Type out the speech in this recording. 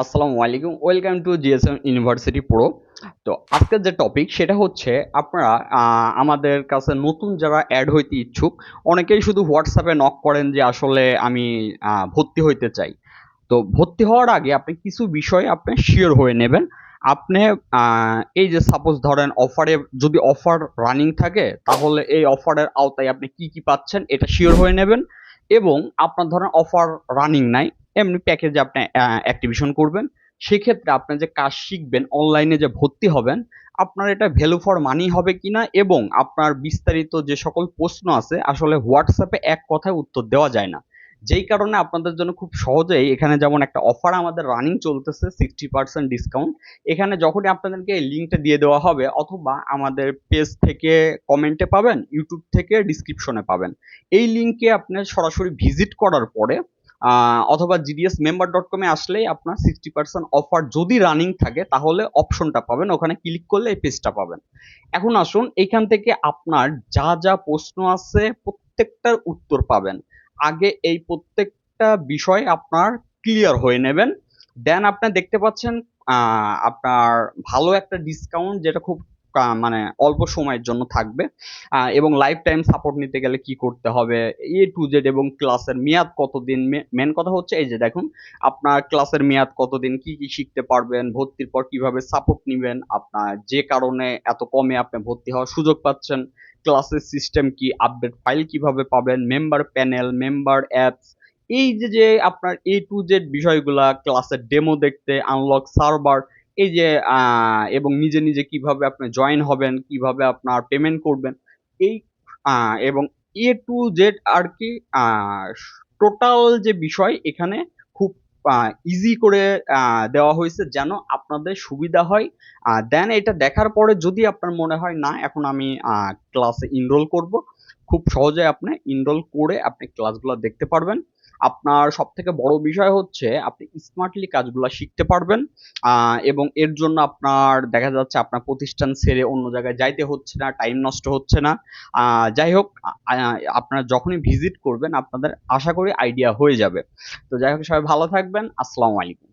আসসালামু আলাইকুম, welcome to GSM university pro. তো আজকের যে টপিক সেটা হচ্ছে আপনারা আমাদের কাছে নতুন যারা অ্যাড হইতে ইচ্ছুক, অনেকেই শুধু হোয়াটসঅ্যাপে নক করেন যে আসলে আমি ভর্তি হইতে চাই। তো ভর্তি হওয়ার আগে আপনি কিছু বিষয় আপনি শিওর হয়ে নেবেন। আপনি এই যে সাপোজ ধরেন অফারে, যদি অফার রানিং থাকে তাহলে এই অফারের আওতায় আপনি কি কি পাচ্ছেন এটা শিওর হয়ে নেবেন। এবং আপনার ধরেন অফার রানিং নাই, এমনি প্যাকেজে আপনি অ্যাক্টিভেশন করবেন। সেক্ষেত্রে আপনি যে কাজ শিখবেন, অনলাইনে যে ভর্তি হবেন, আপনার এটা ভ্যালু ফর মানি হবে কিনা এবং আপনার বিস্তারিত যে সকল প্রশ্ন আছে আসলে হোয়াটসঅ্যাপে এক কথায় উত্তর দেওয়া যায় না। যেই কারণে আপনাদের জন্য খুব সহজেই এখানে যেমন একটা অফার আমাদের রানিং চলতেছে 60% ডিসকাউন্ট। এখানে যখনই আপনাদেরকে এই লিঙ্কটা দিয়ে দেওয়া হবে, অথবা আমাদের পেজ থেকে কমেন্টে পাবেন, ইউটিউব থেকে ডিসক্রিপশনে পাবেন। এই লিঙ্কে আপনি সরাসরি ভিজিট করার পরে অথবা gdsmember.com-এ আসলেই আপনার 60% অফার যদি রানিং থাকে তাহলে অপশনটা পাবেন, ওখানে ক্লিক করলে এই পেজটা পাবেন। এখন আসুন, এখান থেকে আপনার যা যা প্রশ্ন আছে প্রত্যেকটার উত্তর পাবেন। আগে এই প্রত্যেকটা বিষয় আপনার ক্লিয়ার হয়ে নেবেন। দেন আপনি দেখতে পাচ্ছেন আপনার ভালো একটা ডিসকাউন্ট, যেটা খুব মানে অল্প সময়ের জন্য থাকবে। এবং লাইফ টাইম সাপোর্ট নিতে গেলে কি করতে হবে, A to Z, এবং ক্লাসের মেয়াদ কতদিন। মেন কথা হচ্ছে এই যে দেখুন, আপনার ক্লাসের মেয়াদ কতদিন, কি কি শিখতে পারবেন, ভর্তির পর কিভাবে সাপোর্ট নিবেন, আপনার যে কারণে এত কমে আপনি ভর্তি হওয়ার সুযোগ পাচ্ছেন, ক্লাসের সিস্টেম কি, আপডেট ফাইল কিভাবে পাবেন, মেম্বার প্যানেল, মেম্বার অ্যাপস, এই যে যে আপনার A to Z বিষয়গুলা, ক্লাসের ডেমো দেখতে, আনলক সার্ভার, এই যে এবং নিজে নিজে কিভাবে আপনি জয়েন হবেন, কিভাবে আপনার পেমেন্ট করবেন, এই এবং A to Z আর কি, টোটাল যে বিষয় এখানে খুব ইজি করে দেওয়া হয়েছে যেন আপনাদের সুবিধা হয়। দেন এটা দেখার পরে যদি আপনার মনে হয় না এখন আমি ক্লাসে এনরোল করব, খুব সহজে আপনি এনরোল করে আপনি ক্লাসগুলো দেখতে পারবেন। আপনার সব থেকে বড় বিষয় হচ্ছে আপনি স্মার্টলি কাজগুলো শিখতে পারবেন। এবং এর জন্য আপনার দেখা যাচ্ছে আপনার প্রতিষ্ঠান ছেড়ে অন্য জায়গায় যাইতে হচ্ছে না, টাইম নষ্ট হচ্ছে না। যাই হোক, আপনারা যখনই ভিজিট করবেন আপনাদের আশা করি আইডিয়া হয়ে যাবে। তো যাই হোক, সবাই ভালো থাকবেন। আসসালামু আলাইকুম।